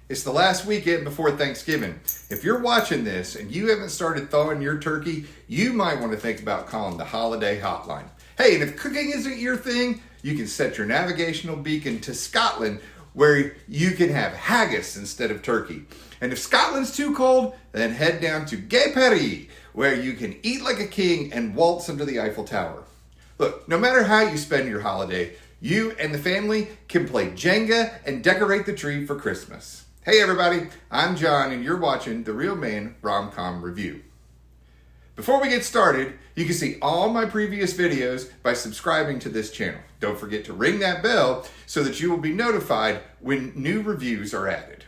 It's the last weekend before Thanksgiving. If you're watching this and you haven't started thawing your turkey, you might want to think about calling the holiday hotline. Hey, and if cooking isn't your thing, you can set your navigational beacon to Scotland, where you can have haggis instead of turkey. And if Scotland's too cold, then head down to Gay Paris, where you can eat like a king and waltz under the Eiffel Tower. Look, no matter how you spend your holiday, you and the family can play Jenga and decorate the tree for Christmas. Hey everybody, I'm John and you're watching The Real Man Rom-Com Review. Before we get started, you can see all my previous videos by subscribing to this channel. Don't forget to ring that bell so that you will be notified when new reviews are added.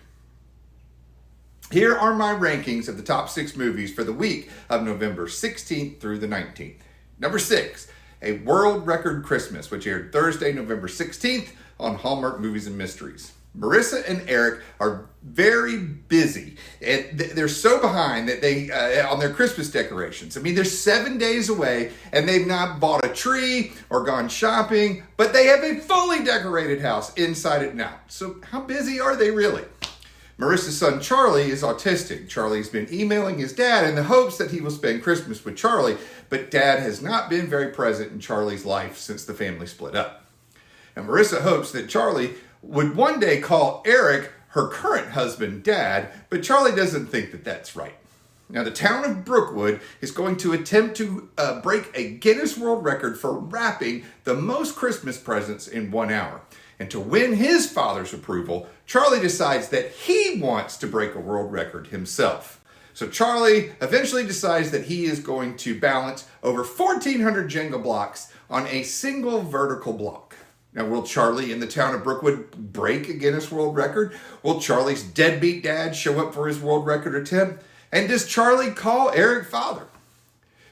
Here are my rankings of the top 6 movies for the week of November 16th through the 19th. Number 6, A World Record Christmas, which aired Thursday, November 16th on Hallmark Movies and Mysteries. Marissa and Eric are very busy, and they're so behind that they on their Christmas decorations. I mean, they're 7 days away, and they've not bought a tree or gone shopping, but they have a fully decorated house inside and out. So how busy are they really? Marissa's son Charlie is autistic. Charlie's been emailing his dad in the hopes that he will spend Christmas with Charlie, but Dad has not been very present in Charlie's life since the family split up. And Marissa hopes that Charlie would one day call Eric, her current husband, Dad, but Charlie doesn't think that that's right. Now, the town of Brookwood is going to attempt to break a Guinness World Record for wrapping the most Christmas presents in 1 hour. And to win his father's approval, Charlie decides that he wants to break a world record himself. So Charlie eventually decides that he is going to balance over 1,400 Jenga blocks on a single vertical block. Now, will Charlie in the town of Brookwood break a Guinness World Record? Will Charlie's deadbeat dad show up for his world record attempt? And does Charlie call Eric father?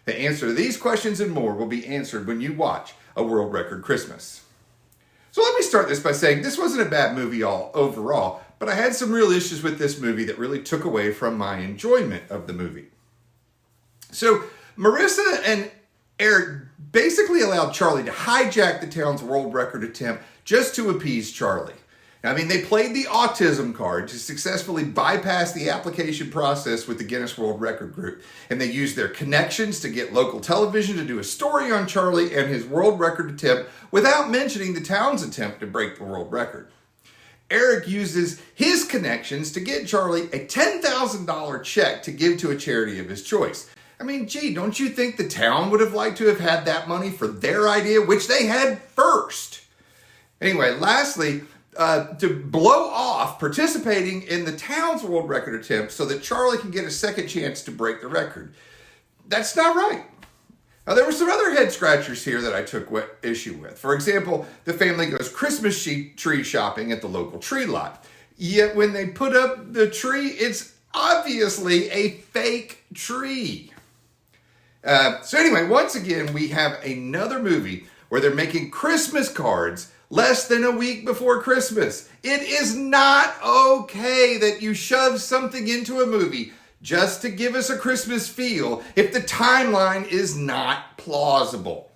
The answer to these questions and more will be answered when you watch A World Record Christmas. So let me start this by saying this wasn't a bad movie overall, but I had some real issues with this movie that really took away from my enjoyment of the movie. So Marissa and Eric basically allowed Charlie to hijack the town's world record attempt just to appease Charlie. I mean, they played the autism card to successfully bypass the application process with the Guinness World Record group. And they used their connections to get local television to do a story on Charlie and his world record attempt without mentioning the town's attempt to break the world record. Eric uses his connections to get Charlie a $10,000 check to give to a charity of his choice. I mean, gee, don't you think the town would have liked to have had that money for their idea, which they had first? Anyway, lastly, to blow off participating in the town's world record attempt so that Charlie can get a second chance to break the record. That's not right. Now, there were some other head scratchers here that I took issue with. For example, the family goes Christmas tree shopping at the local tree lot. Yet when they put up the tree, it's obviously a fake tree. So anyway, once again, we have another movie where they're making Christmas cards less than a week before Christmas. It is not okay that you shove something into a movie just to give us a Christmas feel if the timeline is not plausible.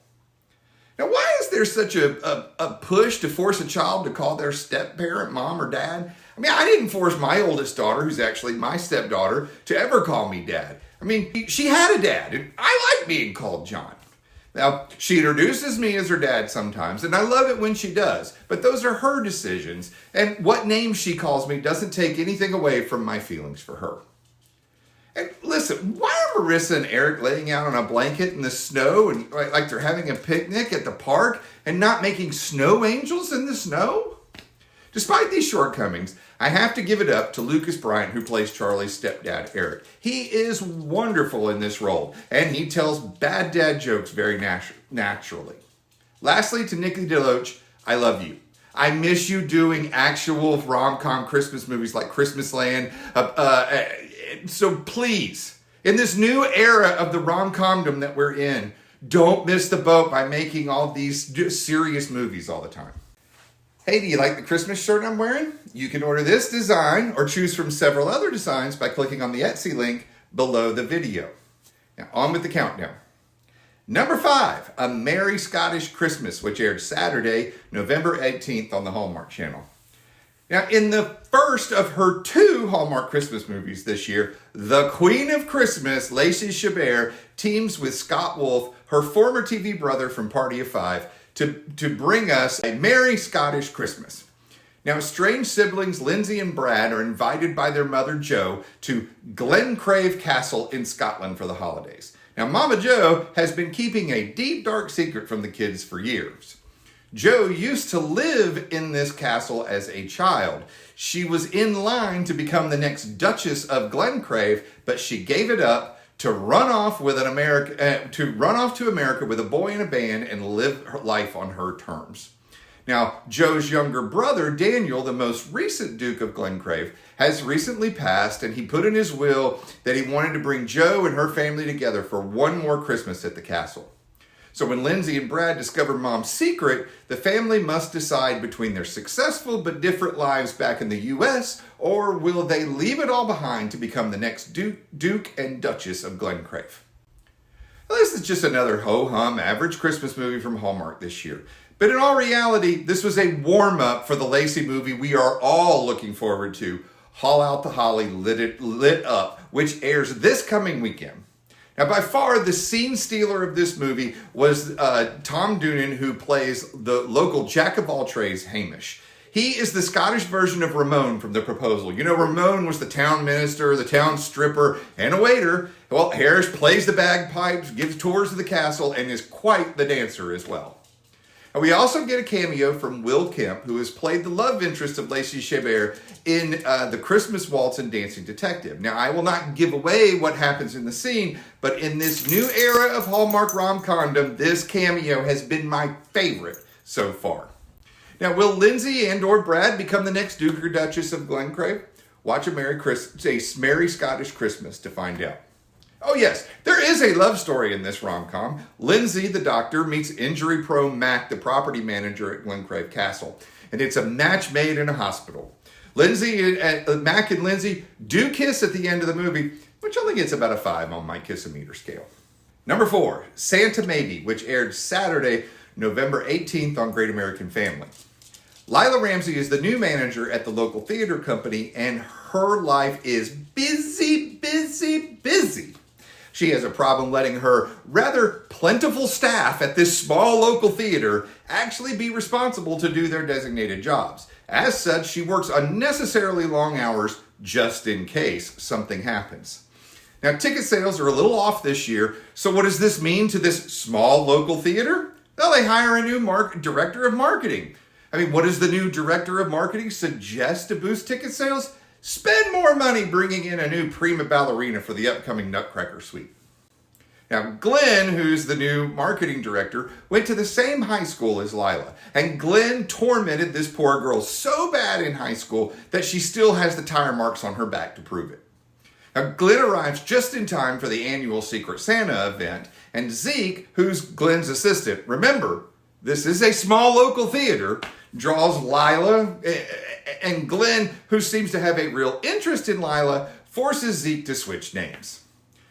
Now, why is there such a push to force a child to call their step-parent mom or dad? I mean, I didn't force my oldest daughter, who's actually my stepdaughter, to ever call me dad. I mean, she had a dad, and I like being called John. Now, she introduces me as her dad sometimes, and I love it when she does, but those are her decisions, and what name she calls me doesn't take anything away from my feelings for her. And listen, why are Marissa and Eric laying out on a blanket in the snow and like they're having a picnic at the park and not making snow angels in the snow? Despite these shortcomings, I have to give it up to Lucas Bryant, who plays Charlie's stepdad, Eric. He is wonderful in this role, and he tells bad dad jokes very naturally. Lastly, to Nikki DeLoach, I love you. I miss you doing actual rom-com Christmas movies like Christmas Land. So please, in this new era of the rom-comdom that we're in, don't miss the boat by making all these serious movies all the time. Hey, do you like the Christmas shirt I'm wearing? You can order this design or choose from several other designs by clicking on the Etsy link below the video. Now, on with the countdown. Number 5, A Merry Scottish Christmas, which aired Saturday, November 18th on the Hallmark Channel. Now, in the first of her 2 Hallmark Christmas movies this year, the Queen of Christmas, Lacey Chabert, teams with Scott Wolf, her former TV brother from Party of Five, to bring us a merry Scottish Christmas. Now, estranged siblings Lindsay and Brad are invited by their mother Jo to Glencrave Castle in Scotland for the holidays. Now, Mama Jo has been keeping a deep, dark secret from the kids for years. Jo used to live in this castle as a child. She was in line to become the next Duchess of Glencrave, but she gave it up to run off with to America with a boy in a band and live her life on her terms. Now, Jo's younger brother, Daniel, the most recent Duke of Glencrave, has recently passed, and he put in his will that he wanted to bring Jo and her family together for one more Christmas at the castle. So when Lindsay and Brad discover Mom's secret, the family must decide between their successful but different lives back in the U.S., or will they leave it all behind to become the next Duke and Duchess of Glencrave? Well, this is just another ho-hum average Christmas movie from Hallmark this year. But in all reality, this was a warm-up for the Lacey movie we are all looking forward to, Haul Out the Holly Lit Up, which airs this coming weekend. Now, by far, the scene stealer of this movie was Tom Doonan, who plays the local jack-of-all-trades Hamish. He is the Scottish version of Ramon from The Proposal. You know, Ramon was the town minister, the town stripper, and a waiter. Well, Harris plays the bagpipes, gives tours of the castle, and is quite the dancer as well. And we also get a cameo from Will Kemp, who has played the love interest of Lacey Chabert in the Christmas Waltz and Dancing Detective. Now, I will not give away what happens in the scene, but in this new era of Hallmark rom-condom, this cameo has been my favorite so far. Now, will Lindsay and or Brad become the next Duke or Duchess of Glencrave? Watch a Merry Scottish Christmas to find out. Oh yes, there is a love story in this rom-com. Lindsay, the doctor, meets injury-prone Mac, the property manager at Glencrave Castle. And it's a match made in a hospital. Mac and Lindsay do kiss at the end of the movie, which only gets about a 5 on my kiss-o-meter scale. Number 4, Santa Maybe, which aired Saturday, November 18th on Great American Family. Lila Ramsey is the new manager at the local theater company, and her life is busy, busy, busy. She has a problem letting her rather plentiful staff at this small local theater actually be responsible to do their designated jobs. As such, she works unnecessarily long hours just in case something happens. Now, ticket sales are a little off this year, so what does this mean to this small local theater? Well, they hire a new director of marketing. I mean, what does the new director of marketing suggest to boost ticket sales? Spend more money bringing in a new prima ballerina for the upcoming Nutcracker Suite. Now, Glenn, who's the new marketing director, went to the same high school as Lila. And Glenn tormented this poor girl so bad in high school that she still has the tire marks on her back to prove it. Now, Glenn arrives just in time for the annual Secret Santa event. And Zeke, who's Glenn's assistant, remember, this is a small local theater, draws Lila, and Glenn, who seems to have a real interest in Lila, forces Zeke to switch names.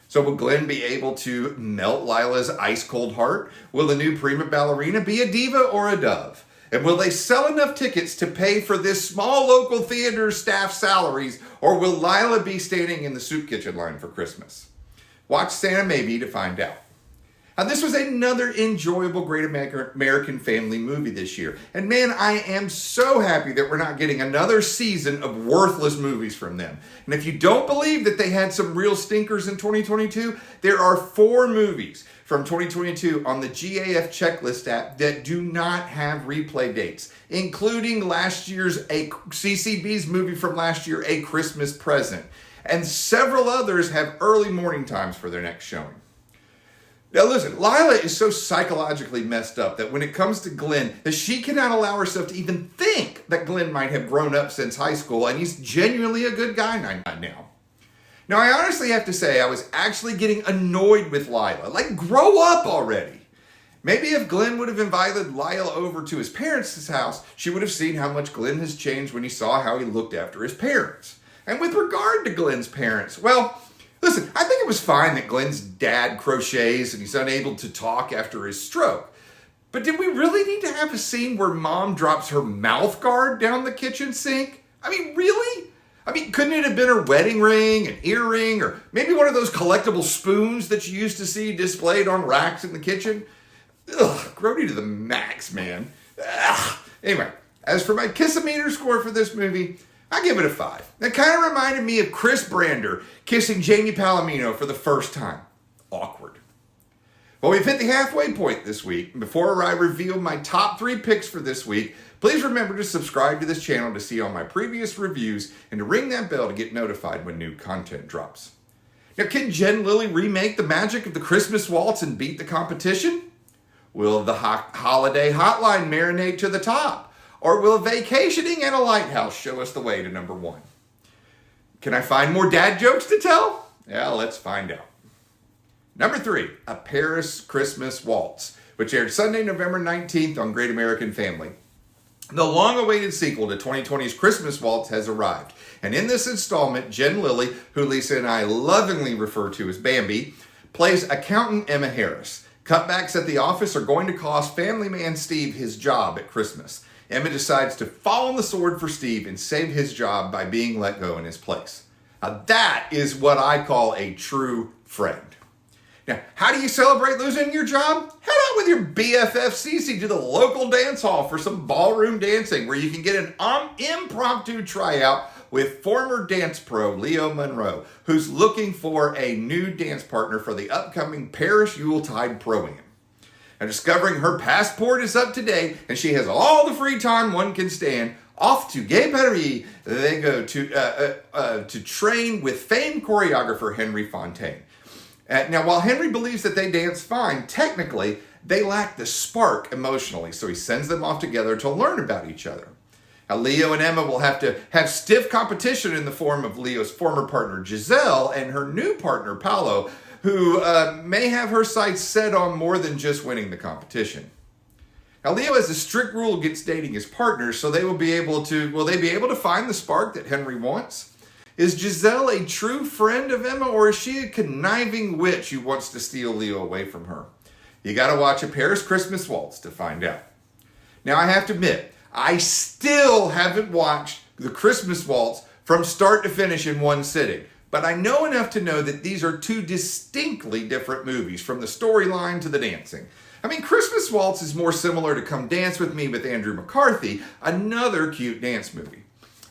So will Glenn be able to melt Lila's ice-cold heart? Will the new prima ballerina be a diva or a dove? And will they sell enough tickets to pay for this small local theater staff salaries, or will Lila be standing in the soup kitchen line for Christmas? Watch Santa Maybe to find out. Now, this was another enjoyable Great American Family movie this year. And man, I am so happy that we're not getting another season of worthless movies from them. And if you don't believe that they had some real stinkers in 2022, there are 4 movies from 2022 on the GAF checklist app that do not have replay dates, including last year's CCB's movie from last year, A Christmas Present. And several others have early morning times for their next showing. Now listen, Lila is so psychologically messed up that when it comes to Glenn, that she cannot allow herself to even think that Glenn might have grown up since high school, and he's genuinely a good guy now. Now, I honestly have to say I was actually getting annoyed with Lila. Like, grow up already. Maybe if Glenn would have invited Lila over to his parents' house, she would have seen how much Glenn has changed when he saw how he looked after his parents. And with regard to Glenn's parents, well, listen, I think it was fine that Glenn's dad crochets and he's unable to talk after his stroke. But did we really need to have a scene where Mom drops her mouth guard down the kitchen sink? I mean, really? I mean, couldn't it have been her wedding ring, an earring, or maybe one of those collectible spoons that you used to see displayed on racks in the kitchen? Ugh, grody to the max, man. Ugh. Anyway, as for my kiss-o-meter score for this movie, I give it a 5. It kind of reminded me of Chris Brander kissing Jamie Palomino for the first time. Awkward. Well, we've hit the halfway point this week. Before I reveal my top 3 picks for this week, please remember to subscribe to this channel to see all my previous reviews and to ring that bell to get notified when new content drops. Now, can Jen Lilly remake the magic of the Christmas Waltz and beat the competition? Will the holiday hotline marinate to the top? Or will vacationing at a lighthouse show us the way to number 1? Can I find more dad jokes to tell? Yeah, let's find out. Number 3, A Paris Christmas Waltz, which aired Sunday, November 19th on Great American Family. The long-awaited sequel to 2020's Christmas Waltz has arrived. And in this installment, Jen Lilly, who Lisa and I lovingly refer to as Bambi, plays accountant Emma Harris. Cutbacks at the office are going to cost family man Steve his job at Christmas. Emma decides to fall on the sword for Steve and save his job by being let go in his place. Now that is what I call a true friend. Now, how do you celebrate losing your job? Head out with your BFF Cece to the local dance hall for some ballroom dancing where you can get an impromptu tryout with former dance pro Leo Monroe, who's looking for a new dance partner for the upcoming Paris Yuletide Pro-Am. Now, discovering her passport is up to date and she has all the free time one can stand, off to Gay Paris they go to train with famed choreographer Henry Fontaine. Now, while Henry believes that they dance fine, technically, they lack the spark emotionally, so he sends them off together to learn about each other. Now, Leo and Emma will have to have stiff competition in the form of Leo's former partner, Giselle, and her new partner, Paolo, who may have her sights set on more than just winning the competition. Now, Leo has a strict rule against dating his partners, so will they be able to find the spark that Henry wants? Is Giselle a true friend of Emma, or is she a conniving witch who wants to steal Leo away from her? You gotta watch A Paris Christmas Waltz to find out. Now, I have to admit, I still haven't watched the Christmas Waltz from start to finish in one sitting, but I know enough to know that these are 2 distinctly different movies, from the storyline to the dancing. I mean, Christmas Waltz is more similar to Come Dance With Me with Andrew McCarthy, another cute dance movie.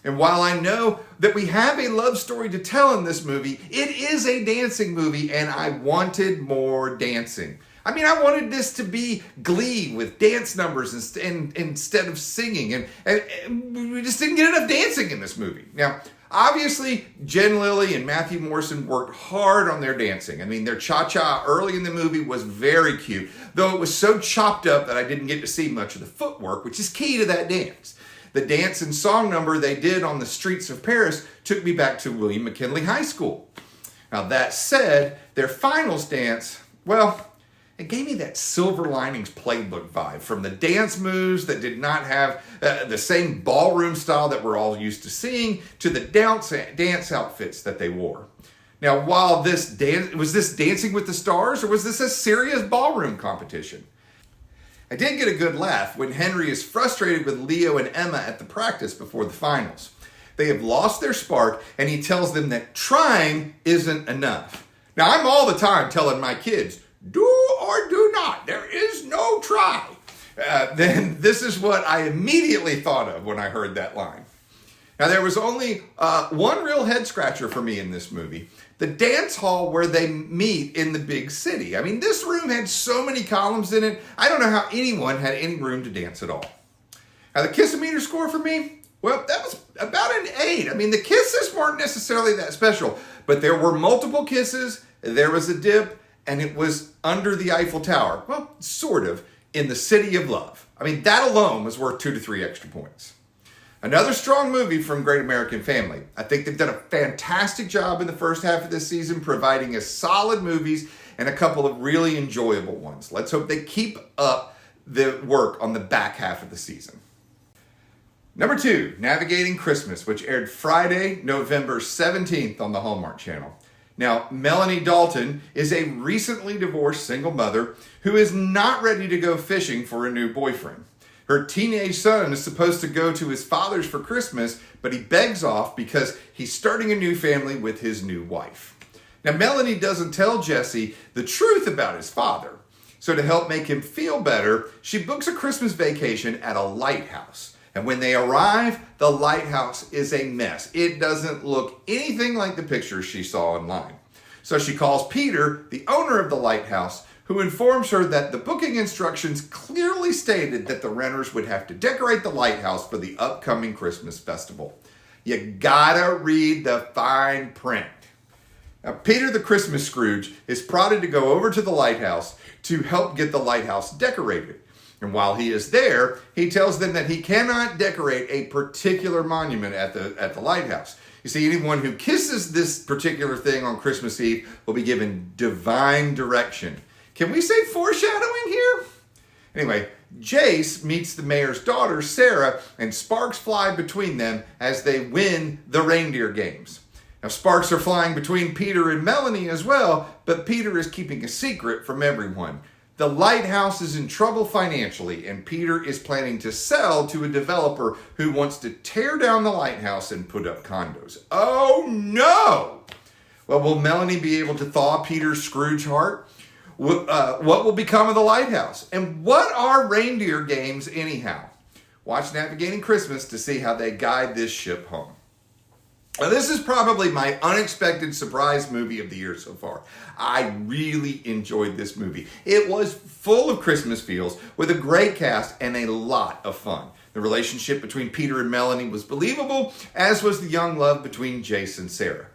And while I know that we have a love story to tell in this movie, it is a dancing movie, and I wanted more dancing. I mean, I wanted this to be Glee with dance numbers instead of singing, and we just didn't get enough dancing in this movie. Now, obviously, Jen Lilly and Matthew Morrison worked hard on their dancing. I mean, their cha-cha early in the movie was very cute, though it was so chopped up that I didn't get to see much of the footwork, which is key to that dance. The dance and song number they did on the streets of Paris took me back to William McKinley High School. Now, that said, their finals dance, well, it gave me that Silver Linings Playbook vibe, from the dance moves that did not have the same ballroom style that we're all used to seeing, to the dance outfits that they wore. Now, while was this Dancing with the Stars, or was this a serious ballroom competition? I did get a good laugh when Henry is frustrated with Leo and Emma at the practice before the finals. They have lost their spark, and he tells them that trying isn't enough. Now, I'm all the time telling my kids, do or do not. There is no try. Then this is what I immediately thought of when I heard that line. Now, there was only one real head scratcher for me in this movie. The dance hall where they meet in the big city. I mean, this room had so many columns in it, I don't know how anyone had any room to dance at all. Now, the kiss-o-meter score for me, well, that was about an 8. I mean, the kisses weren't necessarily that special, but there were multiple kisses, there was a dip, and it was under the Eiffel Tower. Well, sort of, in the City of Love. I mean, that alone was worth 2 to 3 extra points. Another strong movie from Great American Family. I think they've done a fantastic job in the first half of this season, providing us solid movies and a couple of really enjoyable ones. Let's hope they keep up the work on the back half of the season. Number 2, Navigating Christmas, which aired Friday, November 17th on the Hallmark Channel. Now, Melanie Dalton is a recently divorced single mother who is not ready to go fishing for a new boyfriend. Her teenage son is supposed to go to his father's for Christmas, but he begs off because he's starting a new family with his new wife. Now, Melanie doesn't tell Jesse the truth about his father. So to help make him feel better, she books a Christmas vacation at a lighthouse. And when they arrive, the lighthouse is a mess. It doesn't look anything like the pictures she saw online. So she calls Peter, the owner of the lighthouse, who informs her that the booking instructions clearly stated that the renters would have to decorate the lighthouse for the upcoming Christmas festival. You gotta read the fine print. Now, Peter the Christmas Scrooge is prodded to go over to the lighthouse to help get the lighthouse decorated. And while he is there, he tells them that he cannot decorate a particular monument at the lighthouse. You see, anyone who kisses this particular thing on Christmas Eve will be given divine direction. Can we say foreshadowing here? Anyway, Jace meets the mayor's daughter, Sarah, and sparks fly between them as they win the reindeer games. Now, sparks are flying between Peter and Melanie as well, but Peter is keeping a secret from everyone. The lighthouse is in trouble financially, and Peter is planning to sell to a developer who wants to tear down the lighthouse and put up condos. Oh no! Well, will Melanie be able to thaw Peter's Scrooge heart? What will become of the lighthouse? And what are reindeer games anyhow? Watch Navigating Christmas to see how they guide this ship home. Now, this is probably my unexpected surprise movie of the year so far. I really enjoyed this movie. It was full of Christmas feels with a great cast and a lot of fun. The relationship between Peter and Melanie was believable, as was the young love between Jace and Sarah.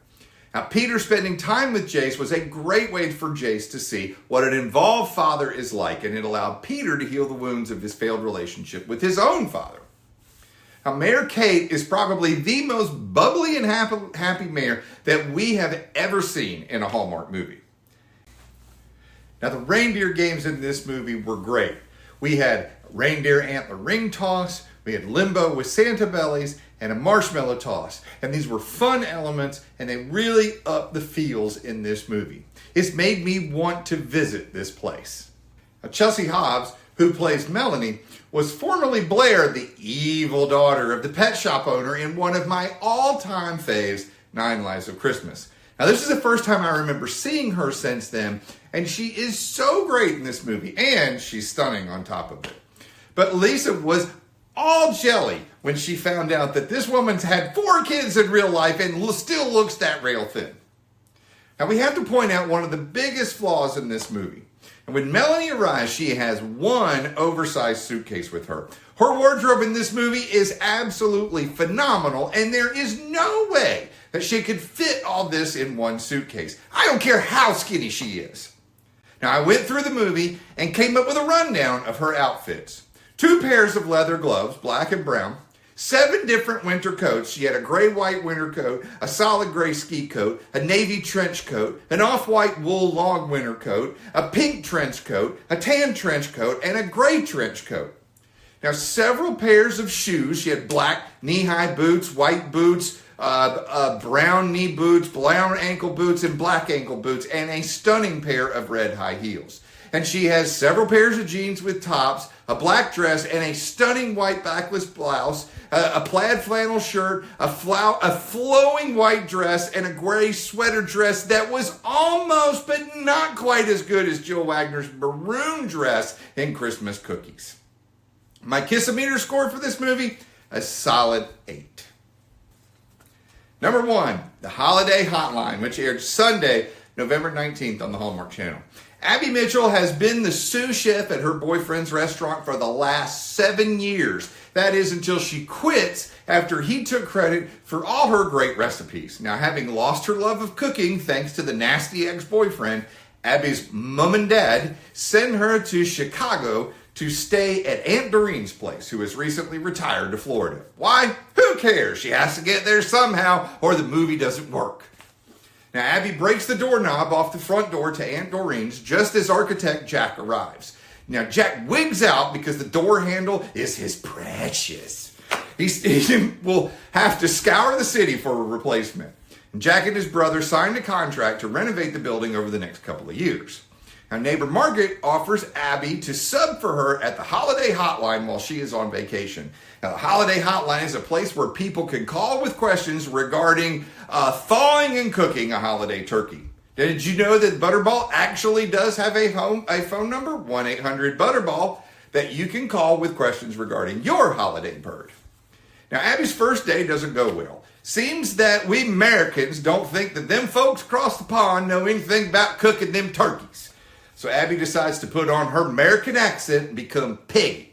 Now, Peter spending time with Jace was a great way for Jace to see what an involved father is like, and it allowed Peter to heal the wounds of his failed relationship with his own father. Now, Mayor Kate is probably the most bubbly and happy mayor that we have ever seen in a Hallmark movie. Now, the reindeer games in this movie were great. We had reindeer antler ring toss, we had limbo with Santa bellies, and a marshmallow toss. And these were fun elements, and they really upped the feels in this movie. It's made me want to visit this place. Now, Chelsea Hobbs, who plays Melanie, was formerly Blair, the evil daughter of the pet shop owner in one of my all-time faves, 9 Lives of Christmas. Now, this is the first time I remember seeing her since then, and she is so great in this movie, and she's stunning on top of it. But Lisa was all jelly when she found out that this woman's had 4 kids in real life and still looks that rail thin. Now, we have to point out one of the biggest flaws in this movie. And when Melanie arrives, she has one oversized suitcase with her. Her wardrobe in this movie is absolutely phenomenal, and there is no way that she could fit all this in one suitcase. I don't care how skinny she is. Now, I went through the movie and came up with a rundown of her outfits. 2 pairs of leather gloves, black and brown. 7 different winter coats. She had a gray-white winter coat, a solid gray ski coat, a navy trench coat, an off-white wool long winter coat, a pink trench coat, a tan trench coat, and a gray trench coat. Now, several pairs of shoes. She had black knee-high boots, white boots, brown knee boots, brown ankle boots, and black ankle boots, and a stunning pair of red high heels. And she has several pairs of jeans with tops, a black dress, and a stunning white backless blouse, a plaid flannel shirt, a flowing white dress, and a gray sweater dress that was almost but not quite as good as Jill Wagner's maroon dress in Christmas Cookies. My Kiss-O-Meter score for this movie, a solid 8. Number 1, The Holiday Hotline, which aired Sunday, November 19th on the Hallmark Channel. Abby Mitchell has been the sous chef at her boyfriend's restaurant for the last 7 years. That is until she quits after he took credit for all her great recipes. Now, having lost her love of cooking thanks to the nasty ex-boyfriend, Abby's mom and dad send her to Chicago to stay at Aunt Doreen's place, who has recently retired to Florida. Why? Who cares? She has to get there somehow or the movie doesn't work. Now, Abby breaks the doorknob off the front door to Aunt Doreen's just as architect Jack arrives. Now, Jack wigs out because the door handle is his precious. He will have to scour the city for a replacement. And Jack and his brother signed a contract to renovate the building over the next couple of years. Now, neighbor Margaret offers Abby to sub for her at the Holiday Hotline while she is on vacation. Now, the Holiday Hotline is a place where people can call with questions regarding thawing and cooking a holiday turkey. Did you know that Butterball actually does have a phone number, 1-800-BUTTERBALL, that you can call with questions regarding your holiday bird? Now, Abby's first day doesn't go well. Seems that we Americans don't think that them folks across the pond know anything about cooking them turkeys. So Abby decides to put on her American accent and become Peggy.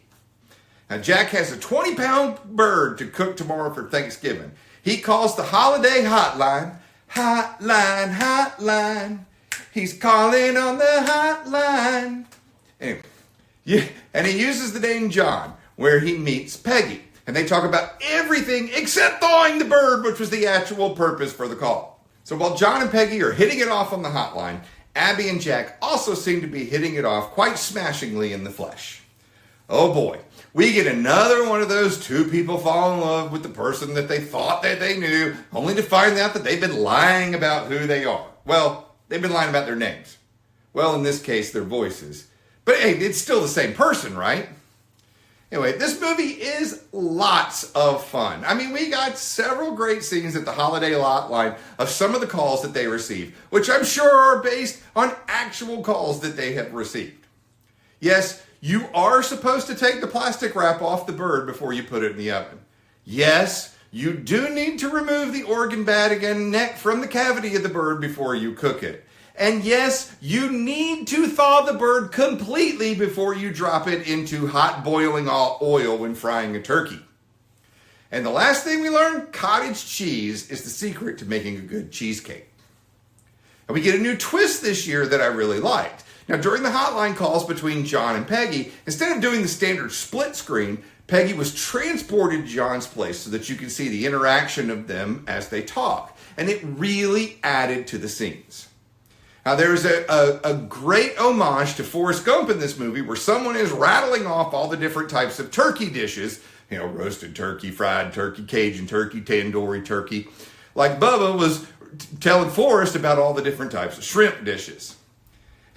Now, Jack has a 20-pound bird to cook tomorrow for Thanksgiving. He calls the holiday hotline. Hotline, hotline. He's calling on the hotline. Anyway, and he uses the name John, where he meets Peggy. And they talk about everything except thawing the bird, which was the actual purpose for the call. So while John and Peggy are hitting it off on the hotline, Abby and Jack also seem to be hitting it off quite smashingly in the flesh. Oh boy, we get another one of those two people fall in love with the person that they thought that they knew, only to find out that they've been lying about who they are. Well, they've been lying about their names. Well, in this case, their voices. But hey, it's still the same person, right? Anyway, this movie is lots of fun. I mean, we got several great scenes at the Holiday Hotline of some of the calls that they receive, which I'm sure are based on actual calls that they have received. Yes, you are supposed to take the plastic wrap off the bird before you put it in the oven. Yes, you do need to remove the organ bag and neck from the cavity of the bird before you cook it. And yes, you need to thaw the bird completely before you drop it into hot boiling oil when frying a turkey. And the last thing we learned, cottage cheese is the secret to making a good cheesecake. And we get a new twist this year that I really liked. Now, during the hotline calls between John and Peggy, instead of doing the standard split screen, Peggy was transported to John's place so that you can see the interaction of them as they talk. And it really added to the scenes. Now, there's a great homage to Forrest Gump in this movie where someone is rattling off all the different types of turkey dishes. You know, roasted turkey, fried turkey, Cajun turkey, tandoori turkey. Like Bubba was telling Forrest about all the different types of shrimp dishes.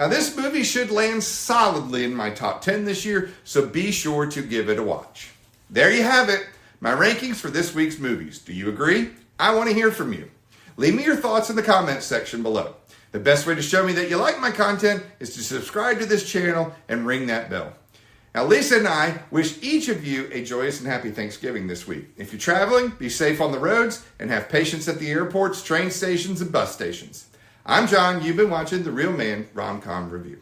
Now, this movie should land solidly in my top 10 this year, so be sure to give it a watch. There you have it, my rankings for this week's movies. Do you agree? I want to hear from you. Leave me your thoughts in the comments section below. The best way to show me that you like my content is to subscribe to this channel and ring that bell. Now, Lisa and I wish each of you a joyous and happy Thanksgiving this week. If you're traveling, be safe on the roads and have patience at the airports, train stations, and bus stations. I'm John. You've been watching The Real Man Rom-Com Review.